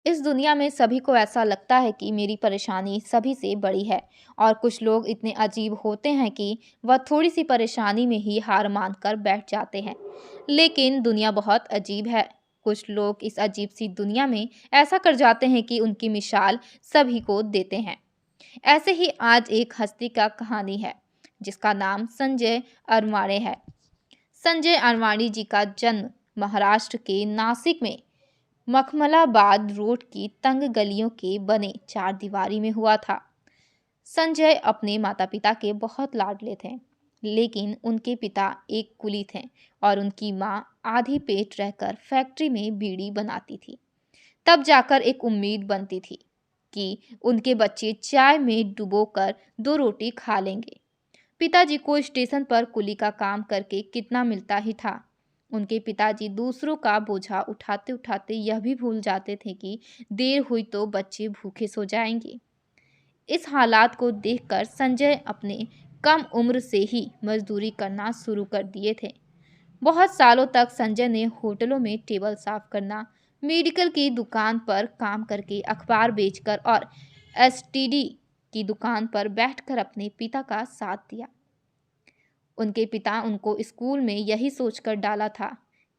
इस दुनिया में सभी को ऐसा लगता है कि मेरी परेशानी सभी से बड़ी है। और कुछ लोग इतने अजीब होते हैं कि वह थोड़ी सी परेशानी में ही हार मानकर बैठ जाते हैं। लेकिन दुनिया बहुत अजीब है। कुछ लोग इस अजीब सी दुनिया में ऐसा कर जाते हैं कि उनकी मिसाल सभी को देते हैं। ऐसे ही आज एक हस्ती का कहानी है जिसका नाम संजय अरवाणे है। संजय अरवाणी जी का जन्म महाराष्ट्र के नासिक में मखमलाबाद रोड की तंग गलियों के बने चार दीवारी में हुआ था। संजय अपने माता पिता के बहुत लाडले थे, लेकिन उनके पिता एक कुली थे और उनकी माँ आधी पेट रहकर फैक्ट्री में बीड़ी बनाती थी। तब जाकर एक उम्मीद बनती थी कि उनके बच्चे चाय में डुबोकर दो रोटी खा लेंगे। पिताजी को स्टेशन पर कुली का काम करके कितना मिलता ही था। उनके पिताजी दूसरों का बोझा उठाते उठाते यह भी भूल जाते थे कि देर हुई तो बच्चे भूखे सो जाएंगे। इस हालात को देखकर संजय अपने कम उम्र से ही मजदूरी करना शुरू कर दिए थे। बहुत सालों तक संजय ने होटलों में टेबल साफ करना, मेडिकल की दुकान पर काम करके, अखबार बेचकर और एसटीडी की दुकान पर बैठकर अपने पिता का साथ दिया। उनके पिता उनको स्कूल में यही सोचकर डाला था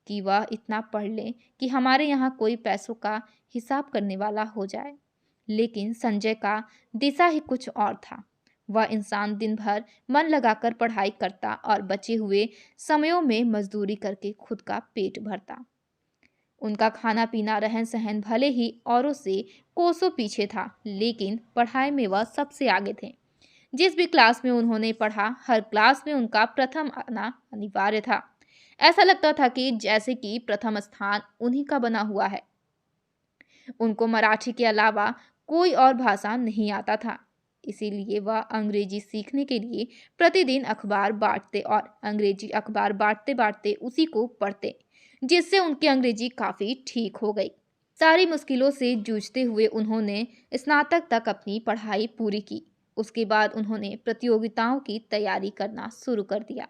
कि वह इतना पढ़ ले कि हमारे यहाँ कोई पैसों का हिसाब करने वाला हो जाए। लेकिन संजय का दिशा ही कुछ और था। वह इंसान दिन भर मन लगाकर पढ़ाई करता और बचे हुए समयों में मजदूरी करके खुद का पेट भरता। उनका खाना पीना रहन सहन भले ही औरों से कोसों पीछे था, लेकिन पढ़ाई में वह सबसे आगे थे। जिस भी क्लास में उन्होंने पढ़ा, हर क्लास में उनका प्रथम आना अनिवार्य था। ऐसा लगता था कि जैसे कि प्रथम स्थान उन्हीं का बना हुआ है। उनको मराठी के अलावा कोई और भाषा नहीं आता था, इसीलिए वह अंग्रेजी सीखने के लिए प्रतिदिन अखबार बांटते और अंग्रेजी अखबार बांटते बांटते उसी को पढ़ते, जिससे उनकी अंग्रेजी काफ़ी ठीक हो गई। सारी मुश्किलों से जूझते हुए उन्होंने स्नातक तक अपनी पढ़ाई पूरी की। उसके बाद उन्होंने प्रतियोगिताओं की तैयारी करना शुरू कर दिया।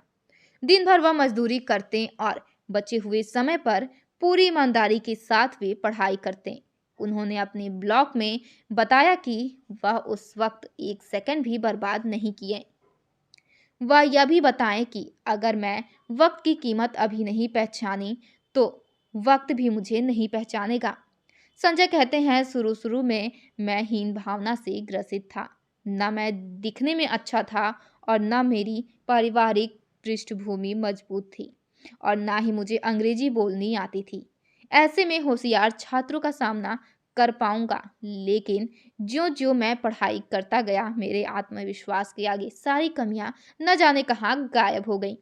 दिन भर वह मजदूरी करते और बचे हुए समय पर पूरी ईमानदारी के साथ वे पढ़ाई करते। उन्होंने अपने ब्लॉग में बताया कि वह उस वक्त एक सेकंड भी बर्बाद नहीं किए। वह यह भी बताएं कि अगर मैं वक्त की कीमत अभी नहीं पहचानी तो वक्त भी मुझे नहीं पहचानेगा। संजय कहते हैं, शुरू शुरू में मैं हीन भावना से ग्रसित था। न मैं दिखने में अच्छा था और न मेरी पारिवारिक पृष्ठभूमि मजबूत थी और ना ही मुझे अंग्रेजी बोलनी आती थी। ऐसे में होशियार छात्रों का सामना कर पाऊंगा। लेकिन ज्यों ज्यों मैं पढ़ाई करता गया, मेरे आत्मविश्वास के आगे सारी कमियां न जाने कहाँ गायब हो गईं।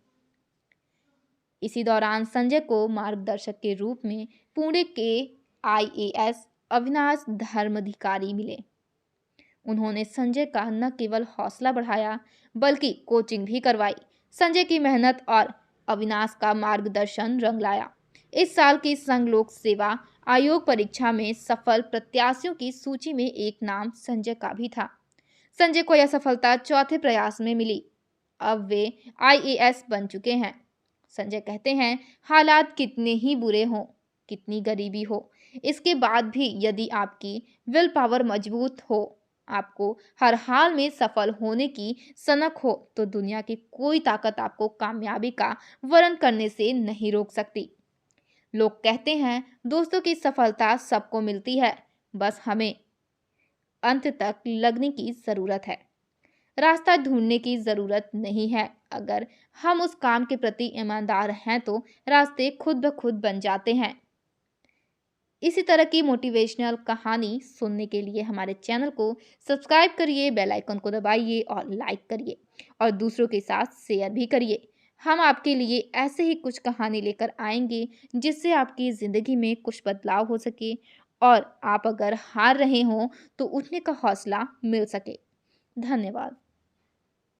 इसी दौरान संजय को मार्गदर्शक के रूप में पुणे के आईएएस अविनाश धर्माधिकारी मिले। उन्होंने संजय का न केवल हौसला बढ़ाया बल्कि कोचिंग भी करवाई। संजय की मेहनत और अविनाश का मार्गदर्शन रंग लाया। इस साल की संघ लोक सेवा आयोग परीक्षा में सफल प्रत्याशियों की सूची में एक नाम संजय का भी था। संजय को यह सफलता चौथे प्रयास में मिली। अब वे आईएएस बन चुके हैं। संजय कहते हैं, हालात कितने ही बुरे हों, कितनी गरीबी हो, इसके बाद भी यदि आपकी विल पावर मजबूत हो, आपको हर हाल में सफल होने की सनक हो, तो दुनिया की कोई ताकत आपको कामयाबी का वर्ण करने से नहीं रोक सकती। लोग कहते हैं, दोस्तों की सफलता सबको मिलती है, बस हमें अंत तक लगने की जरूरत है। रास्ता ढूंढने की जरूरत नहीं है। अगर हम उस काम के प्रति ईमानदार हैं तो रास्ते खुद ब खुद बन जाते हैं। इसी तरह की मोटिवेशनल कहानी सुनने के लिए हमारे चैनल को सब्सक्राइब करिए, बेल आइकन को दबाइए और लाइक करिए और दूसरों के साथ शेयर भी करिए। हम आपके लिए ऐसे ही कुछ कहानी लेकर आएंगे जिससे आपकी ज़िंदगी में कुछ बदलाव हो सके और आप अगर हार रहे हों तो उठने का हौसला मिल सके। धन्यवाद।